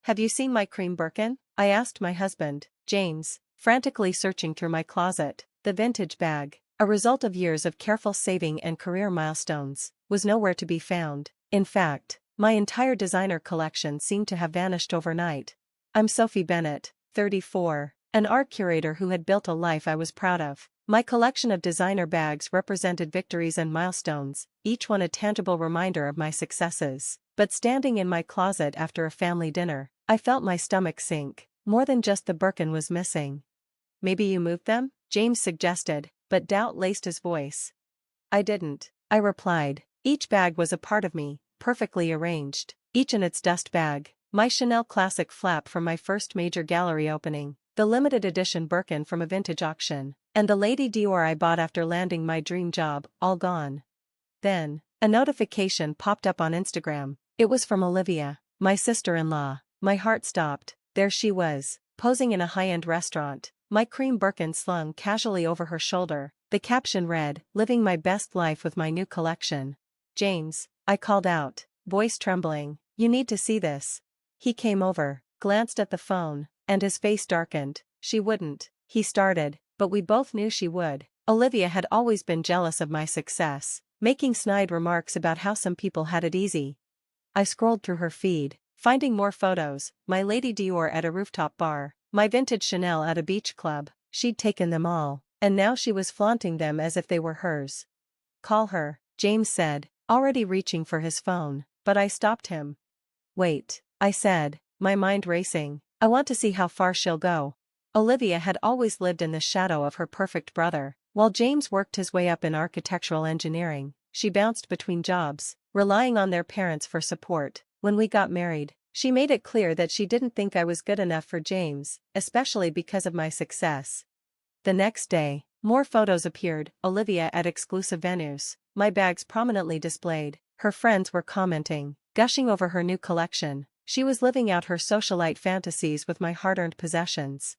have you seen my cream Birkin? I asked my husband, James, frantically searching through my closet. The vintage bag, a result of years of careful saving and career milestones, was nowhere to be found. In fact, my entire designer collection seemed to have vanished overnight. I'm Sophie Bennett, 34, an art curator who had built a life I was proud of. My collection of designer bags represented victories and milestones, each one a tangible reminder of my successes. But standing in my closet after a family dinner, I felt my stomach sink. More than just the Birkin was missing. Maybe you moved them? James suggested, but doubt laced his voice. I didn't, I replied. Each bag was a part of me, perfectly arranged, each in its dust bag. My Chanel classic flap from my first major gallery opening, the limited edition Birkin from a vintage auction, and the Lady Dior I bought after landing my dream job, all gone. Then, a notification popped up on Instagram. It was from Olivia, my sister-in-law. My heart stopped. There she was, posing in a high-end restaurant, my cream Birkin slung casually over her shoulder. The caption read, "Living my best life with my new collection." James, I called out, voice trembling, you need to see this. He came over, glanced at the phone, and his face darkened. She wouldn't, he started, but we both knew she would. Olivia had always been jealous of my success, making snide remarks about how some people had it easy. I scrolled through her feed, finding more photos, my Lady Dior at a rooftop bar, my vintage Chanel at a beach club. She'd taken them all, and now she was flaunting them as if they were hers. Call her, James said, already reaching for his phone, but I stopped him. Wait, I said, my mind racing. I want to see how far she'll go. Olivia had always lived in the shadow of her perfect brother. While James worked his way up in architectural engineering, she bounced between jobs, relying on their parents for support. When we got married, she made it clear that she didn't think I was good enough for James, especially because of my success. The next day, more photos appeared, Olivia at exclusive venues, my bags prominently displayed. Her friends were commenting, gushing over her new collection. She was living out her socialite fantasies with my hard-earned possessions.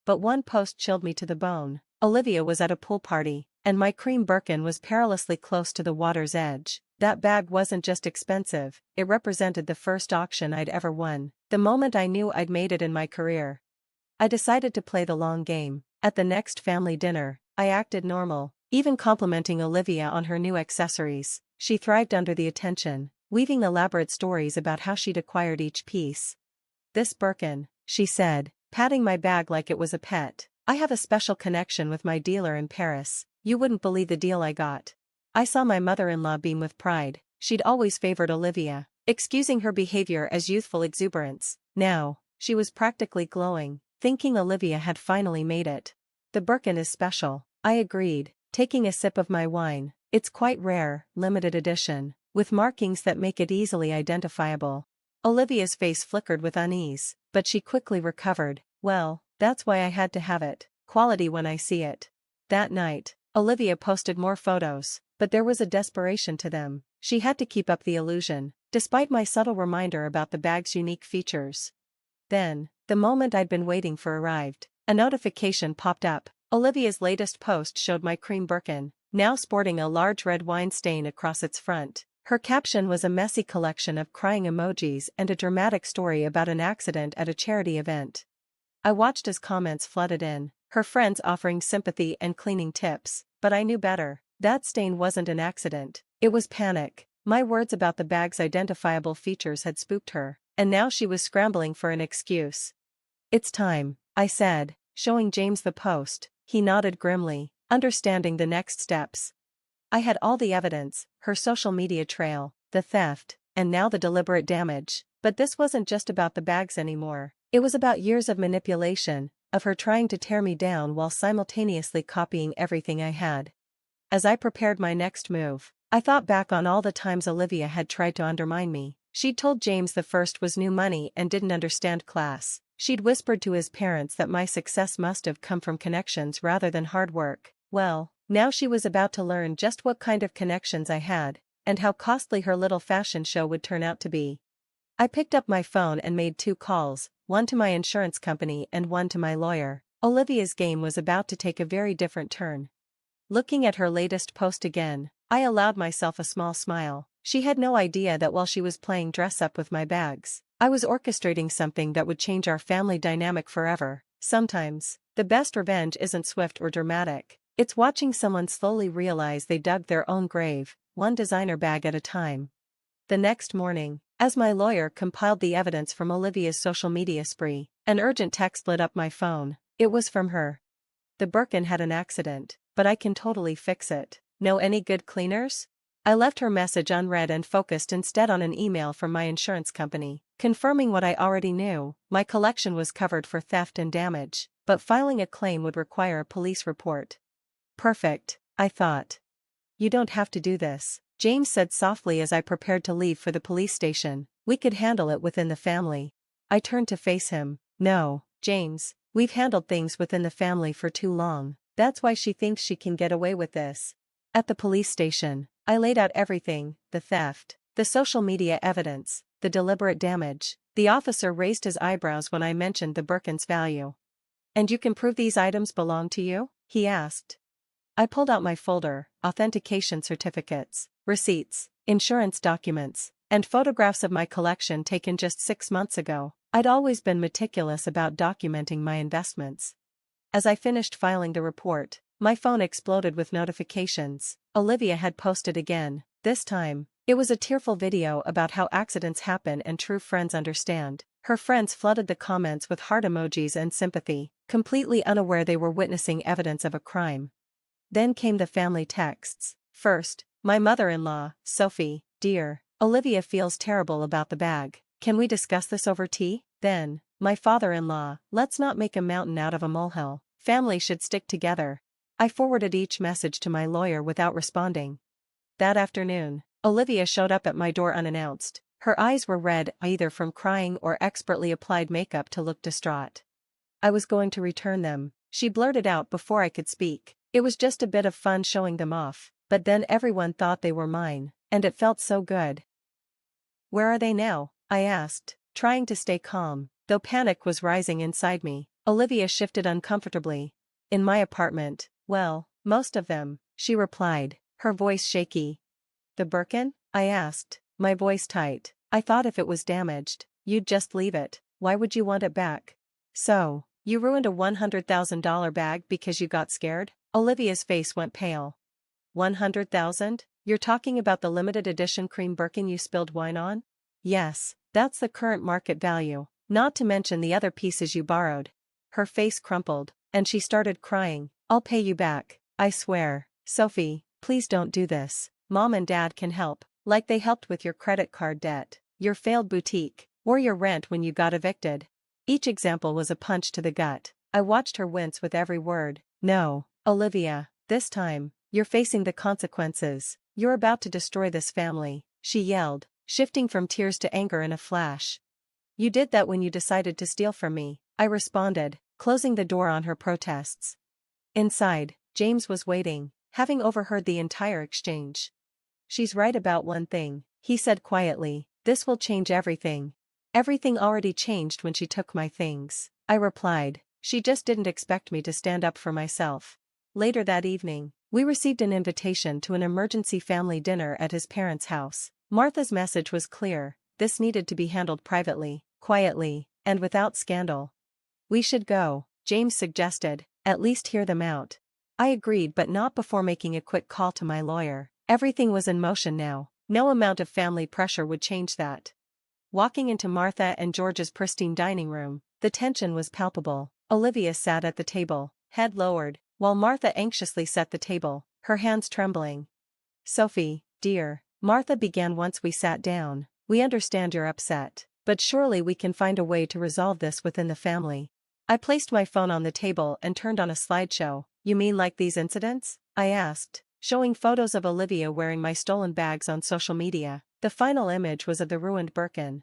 But one post chilled me to the bone. Olivia was at a pool party, and my cream Birkin was perilously close to the water's edge. That bag wasn't just expensive, it represented the first auction I'd ever won, the moment I knew I'd made it in my career. I decided to play the long game. At the next family dinner, I acted normal, even complimenting Olivia on her new accessories. She thrived under the attention, weaving elaborate stories about how she'd acquired each piece. This Birkin, she said, patting my bag like it was a pet. I have a special connection with my dealer in Paris. You wouldn't believe the deal I got. I saw my mother-in-law beam with pride. She'd always favored Olivia, excusing her behavior as youthful exuberance. Now, she was practically glowing, thinking Olivia had finally made it. The Birkin is special, I agreed, taking a sip of my wine. It's quite rare, limited edition, with markings that make it easily identifiable. Olivia's face flickered with unease, but she quickly recovered. Well, that's why I had to have it. Quality when I see it. That night, Olivia posted more photos, but there was a desperation to them. She had to keep up the illusion, despite my subtle reminder about the bag's unique features. Then, the moment I'd been waiting for arrived. A notification popped up. Olivia's latest post showed my cream Birkin, now sporting a large red wine stain across its front. Her caption was a messy collection of crying emojis and a dramatic story about an accident at a charity event. I watched as comments flooded in, her friends offering sympathy and cleaning tips, but I knew better. That stain wasn't an accident, it was panic. My words about the bag's identifiable features had spooked her, and now she was scrambling for an excuse. It's time, I said, showing James the post. He nodded grimly, understanding the next steps. I had all the evidence, her social media trail, the theft, and now the deliberate damage. But this wasn't just about the bags anymore. It was about years of manipulation, of her trying to tear me down while simultaneously copying everything I had. As I prepared my next move, I thought back on all the times Olivia had tried to undermine me. She'd told James the first was new money and didn't understand class. She'd whispered to his parents that my success must have come from connections rather than hard work. Well, now she was about to learn just what kind of connections I had, and how costly her little fashion show would turn out to be. I picked up my phone and made 2 calls, one to my insurance company and one to my lawyer. Olivia's game was about to take a very different turn. Looking at her latest post again, I allowed myself a small smile. She had no idea that while she was playing dress-up with my bags, I was orchestrating something that would change our family dynamic forever. Sometimes, the best revenge isn't swift or dramatic. It's watching someone slowly realize they dug their own grave, one designer bag at a time. The next morning, as my lawyer compiled the evidence from Olivia's social media spree, an urgent text lit up my phone. It was from her. The Birkin had an accident, but I can totally fix it. Know any good cleaners? I left her message unread and focused instead on an email from my insurance company, confirming what I already knew. My collection was covered for theft and damage, but filing a claim would require a police report. Perfect, I thought. You don't have to do this, James said softly as I prepared to leave for the police station. We could handle it within the family. I turned to face him. No, James, we've handled things within the family for too long. That's why she thinks she can get away with this. At the police station, I laid out everything: the theft, the social media evidence, the deliberate damage. The officer raised his eyebrows when I mentioned the Birkin's value. And you can prove these items belong to you? He asked. I pulled out my folder: authentication certificates, receipts, insurance documents, and photographs of my collection taken just 6 months ago. I'd always been meticulous about documenting my investments. As I finished filing the report, my phone exploded with notifications. Olivia had posted again. This time, it was a tearful video about how accidents happen and true friends understand. Her friends flooded the comments with heart emojis and sympathy, completely unaware they were witnessing evidence of a crime. Then came the family texts. First, my mother-in-law: Sophie, dear, Olivia feels terrible about the bag. Can we discuss this over tea? Then, my father-in-law: let's not make a mountain out of a molehill. Family should stick together. I forwarded each message to my lawyer without responding. That afternoon, Olivia showed up at my door unannounced. Her eyes were red, either from crying or expertly applied makeup to look distraught. I was going to return them, she blurted out before I could speak. It was just a bit of fun showing them off, but then everyone thought they were mine, and it felt so good. Where are they now? I asked, trying to stay calm, though panic was rising inside me. Olivia shifted uncomfortably. In my apartment. Well, most of them, she replied, her voice shaky. The Birkin? I asked, my voice tight. I thought if it was damaged, you'd just leave it. Why would you want it back? So, you ruined a $100,000 bag because you got scared? Olivia's face went pale. 100,000? You're talking about the limited edition cream Birkin you spilled wine on? Yes, that's the current market value, not to mention the other pieces you borrowed. Her face crumpled, and she started crying. I'll pay you back, I swear. Sophie, please don't do this. Mom and Dad can help, like they helped with your credit card debt, your failed boutique, or your rent when you got evicted. Each example was a punch to the gut. I watched her wince with every word. No, Olivia, this time, you're facing the consequences. You're about to destroy this family, she yelled, shifting from tears to anger in a flash. You did that when you decided to steal from me, I responded, closing the door on her protests. Inside, James was waiting, having overheard the entire exchange. She's right about one thing, he said quietly. This will change everything. Everything already changed when she took my things, I replied. She just didn't expect me to stand up for myself. Later that evening, we received an invitation to an emergency family dinner at his parents' house. Martha's message was clear: this needed to be handled privately, quietly, and without scandal. We should go, James suggested, at least hear them out. I agreed, but not before making a quick call to my lawyer. Everything was in motion now. No amount of family pressure would change that. Walking into Martha and George's pristine dining room, the tension was palpable. Olivia sat at the table, head lowered, while Martha anxiously set the table, her hands trembling. Sophie, dear, Martha began once we sat down, we understand you're upset, but surely we can find a way to resolve this within the family. I placed my phone on the table and turned on a slideshow. You mean like these incidents? I asked, showing photos of Olivia wearing my stolen bags on social media. The final image was of the ruined Birkin.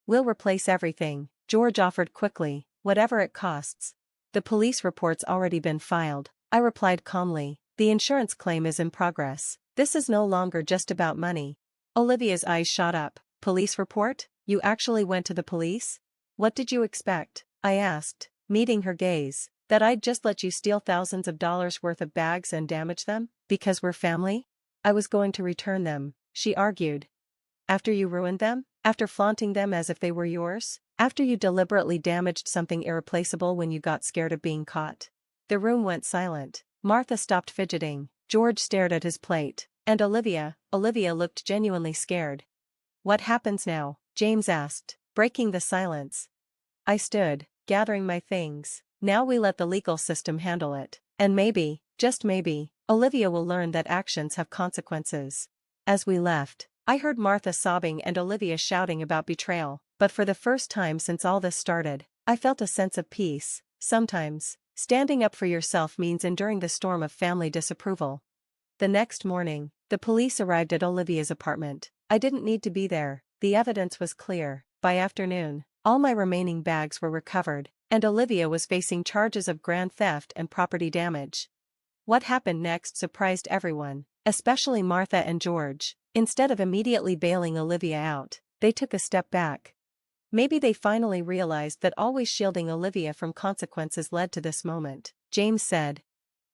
We'll replace everything, George offered quickly, whatever it costs. The police report's already been filed, I replied calmly. The insurance claim is in progress. This is no longer just about money. Olivia's eyes shot up. Police report? You actually went to the police? What did you expect? I asked, meeting her gaze. That I'd just let you steal thousands of dollars worth of bags and damage them? Because we're family? I was going to return them, she argued. After you ruined them? After flaunting them as if they were yours? After you deliberately damaged something irreplaceable when you got scared of being caught? The room went silent. Martha stopped fidgeting. George stared at his plate. And Olivia looked genuinely scared. What happens now? James asked, breaking the silence. I stood, gathering my things. Now we let the legal system handle it. And maybe, just maybe, Olivia will learn that actions have consequences. As we left, I heard Martha sobbing and Olivia shouting about betrayal, but for the first time since all this started, I felt a sense of peace. Sometimes, standing up for yourself means enduring the storm of family disapproval. The next morning, the police arrived at Olivia's apartment. I didn't need to be there, the evidence was clear. By afternoon, all my remaining bags were recovered, and Olivia was facing charges of grand theft and property damage. What happened next surprised everyone, especially Martha and George. Instead of immediately bailing Olivia out, they took a step back. Maybe they finally realized that always shielding Olivia from consequences led to this moment. James said.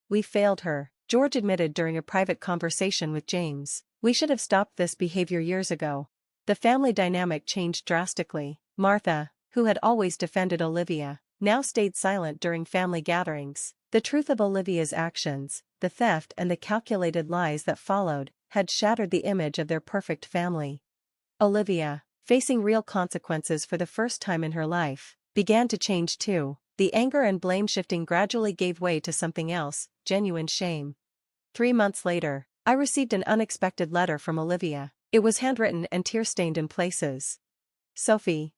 We failed her, George admitted during a private conversation with James. We should have stopped this behavior years ago. The family dynamic changed drastically. Martha, who had always defended Olivia, now stayed silent during family gatherings. The truth of Olivia's actions, the theft and the calculated lies that followed, had shattered the image of their perfect family. Olivia, facing real consequences for the first time in her life, began to change too. The anger and blame shifting gradually gave way to something else, genuine shame. 3 months later, I received an unexpected letter from Olivia. It was handwritten and tear-stained in places. Sophie.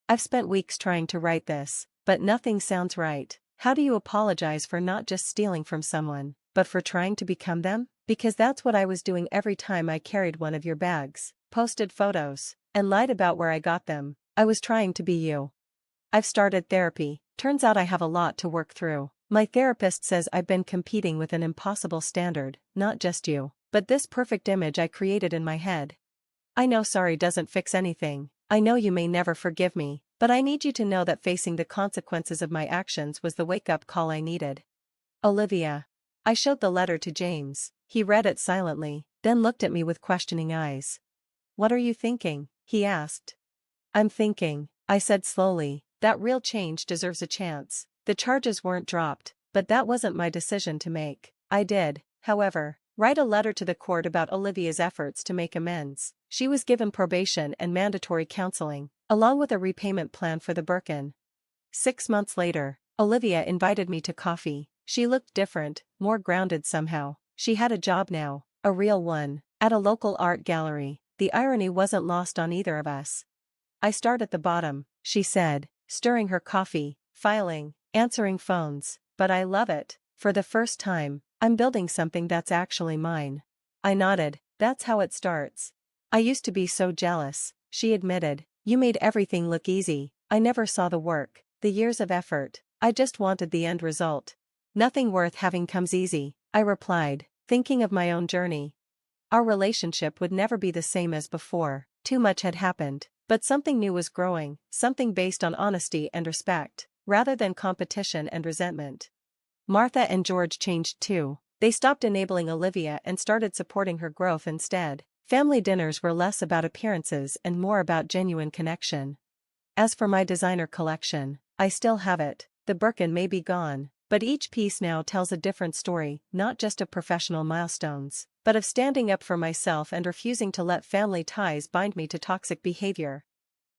I've spent weeks trying to write this, but nothing sounds right. How do you apologize for not just stealing from someone, but for trying to become them? Because that's what I was doing every time I carried one of your bags, posted photos, and lied about where I got them. I was trying to be you. I've started therapy. Turns out I have a lot to work through. My therapist says I've been competing with an impossible standard, not just you, but this perfect image I created in my head. I know sorry doesn't fix anything. I know you may never forgive me, but I need you to know that facing the consequences of my actions was the wake-up call I needed. Olivia. I showed the letter to James. He read it silently, then looked at me with questioning eyes. What are you thinking? He asked. I'm thinking, I said slowly, that real change deserves a chance. The charges weren't dropped, but that wasn't my decision to make. I did, however, write a letter to the court about Olivia's efforts to make amends. She was given probation and mandatory counseling, along with a repayment plan for the Birkin. 6 months later, Olivia invited me to coffee. She looked different, more grounded somehow. She had a job now, a real one, at a local art gallery. The irony wasn't lost on either of us. I start at the bottom, she said, stirring her coffee, filing, answering phones, but I love it. For the first time, I'm building something that's actually mine. I nodded. That's how it starts. I used to be so jealous, she admitted. You made everything look easy. I never saw the work, the years of effort. I just wanted the end result. Nothing worth having comes easy, I replied, thinking of my own journey. Our relationship would never be the same as before. Too much had happened, but something new was growing, something based on honesty and respect, rather than competition and resentment. Martha and George changed too. They stopped enabling Olivia and started supporting her growth instead. Family dinners were less about appearances and more about genuine connection. As for my designer collection, I still have it. The Birkin may be gone, but each piece now tells a different story, not just of professional milestones, but of standing up for myself and refusing to let family ties bind me to toxic behavior.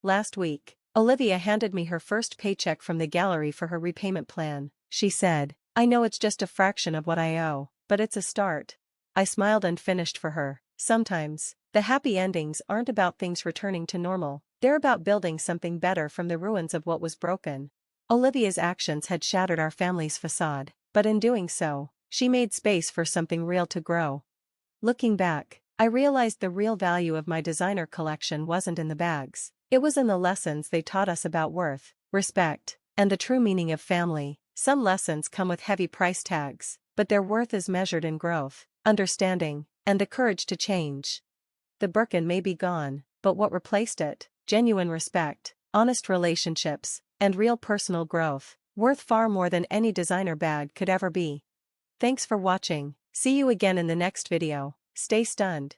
Last week, Olivia handed me her first paycheck from the gallery for her repayment plan. She said, I know it's just a fraction of what I owe, but it's a start. I smiled and finished for her. Sometimes, the happy endings aren't about things returning to normal, they're about building something better from the ruins of what was broken. Olivia's actions had shattered our family's facade, but in doing so, she made space for something real to grow. Looking back, I realized the real value of my designer collection wasn't in the bags. It was in the lessons they taught us about worth, respect, and the true meaning of family. Some lessons come with heavy price tags, but their worth is measured in growth, understanding, and the courage to change. The Birkin may be gone, but what replaced it? Genuine respect, honest relationships, and real personal growth, worth far more than any designer bag could ever be. Thanks for watching. See you again in the next video. Stay stunned.